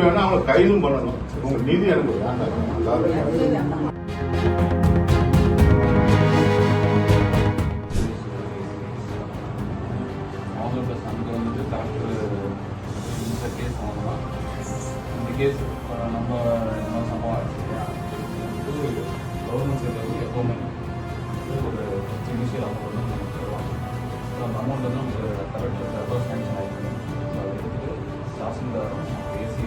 வேணா அவங்களை கைதும் பண்ணணும். உங்க நீதி எனக்கு வேண்டாம். கேஸ் நம்ம என்ன சம்பவம் ஆச்சு கவர்மெண்ட் சைடில் எப்போவுமே ஒரு இனிஷியல் அமௌண்ட் வந்து நமக்கு தருவாங்க. அந்த அமௌண்ட் வந்து நமக்கு கரெக்டாக அட்வான்ஸ் சேங்ஷன் ஆகிருக்கு. ஸோ அதை எடுத்துட்டு தாசில்தார் ஏசி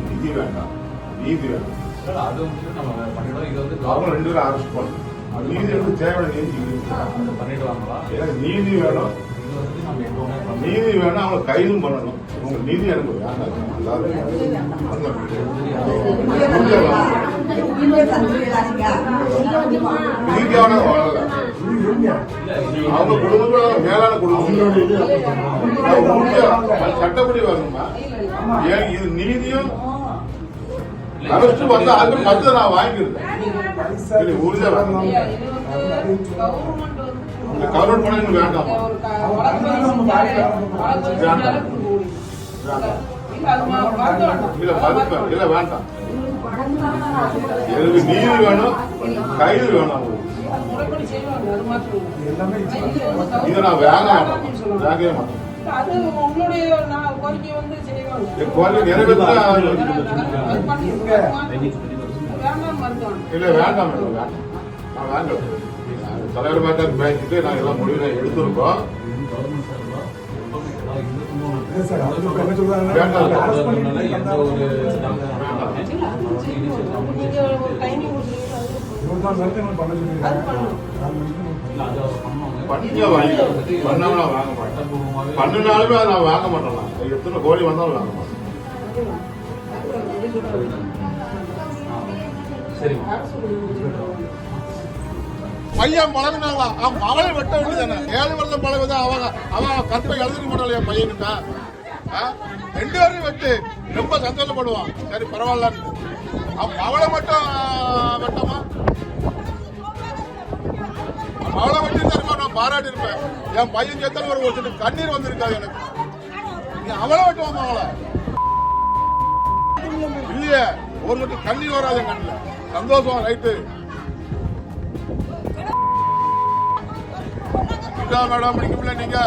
நிதி வேண்டாம், நீதி வேண்டாம். சார் அது வந்து நம்ம பண்ணிவிடோம். இது வந்து அவங்க 2 பேரும் அரெஸ்ட் பண்ணணும். நீதி வந்து தேவையான நீதி அது பண்ணிவிடுவாங்களா? நீதி வேணும், இது வந்து நம்ம எப்போவுமே நீதி வேணும், அவங்களை கைதும் பண்ணணும். உங்க நீதி எனக்கு வேண்டாம். நீதியான வாழல அவங்க குடும்பத்தோட மேலான குடும்பம் சட்டப்படி வரணுமா? ஏன் இது நீதியும் அரசு வந்து அது மற்ற நான் வாங்கிக்கிறேன். உறுதியா கவர்மெண்ட் பண்ண வேண்டாம். இல்ல மறுப்பேன், இல்ல வேண்டாம். எனக்கு நீதி வேணும், கைது வேணும். இதை நான் வாங்கவே மாட்டேன். இல்ல வேண்டாம், நான் வாங்க தலைவர் மாதிரி பேசிட்டு நாங்க எல்லாம் முடிவு எடுத்திருக்கோம். பண்ணினாலுமே அதை நான் வாங்க மாட்டேன். எத்தனை கோடி வந்தாலும் வாங்க மாட்டேன். பையன் பழகினாங்களா? அவன் மகளை வெட்ட வேண்டியதானே? 7 வருஷம் பழகுதான். அவன் கற்பை எழுதிக்க மாட்டாள் என் பையனுக்கா? 2 பேரும் வெட்டு ரொம்ப சந்தோஷப்படுவான். சரி பரவாயில்ல. அவன் மகளை மட்டும் வெட்டமா? மகளை வெட்டி தருமா நான் பாராட்டி இருப்பேன். என் பையன் சேர்த்தாலும் ஒரு ஒருத்தர் கண்ணீர் வந்திருக்காது எனக்கு. நீ அவளை வெட்டுவான் மகளை இல்லையே, ஒரு மட்டும் கண்ணீர் வராது என் கண்ணில். சந்தோஷம் ரைட்டு. மேடம் முடிக்கல. நீங்க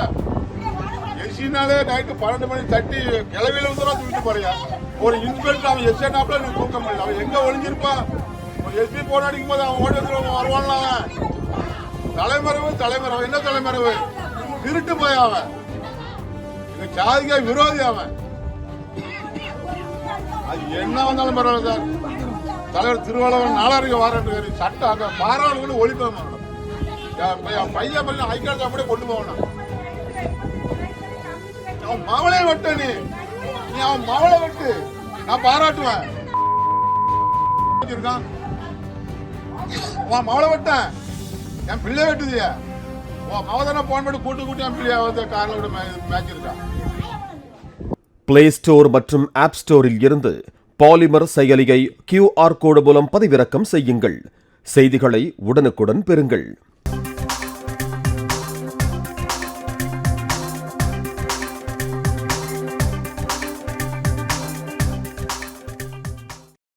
எஸ்சினாலே நைட்டு 12 மணி தட்டி கிளவியில வந்து தூக்கிட்டு போறியா? ஒரு இன்ஸ்பெக்டர் அவன் எஸ்ஏனாப்ல நீ தூக்க முடியல. அவன் எங்க ஒளிஞ்சிருப்பான்? ஒரு எஸ்பி போன் அடிக்கும் போது அவன் ஓடி வந்து வருவான்ல. அவன் தலைமறைவு என்ன தலைமறைவு? திருட்டு போய் அவன் எங்க ஜாதிக விரோதி. அவன் அது என்ன வந்தாலும் பரவாயில்ல சார். தலைவர் திருவாளவன் 4 வாரண்டு சட்டம் அங்க பாராளுக்கு ஒழிப்பாங்க. பையன் பண்ணி ஹைகோர்ட் அப்படியே கொண்டு போகணும். அவன் மவளை வெட்ட நீ அவன் மவளை வெட்டு நான் பாராட்டுவேன். மவளை வெட்டேன் என் பிள்ளை வெட்டுதியா? மவதான போன் பண்ணி கூட்டு என் பிள்ளைய வந்து காரில் மேட்ச் இருக்கா? பிளே ஸ்டோர் மற்றும் ஆப் ஸ்டோரில் இருந்து பாலிமர் செயலியை QR கோடு மூலம் பதிவிறக்கம் செய்யுங்கள். செய்திகளை உடனுக்குடன் பெறுங்கள்.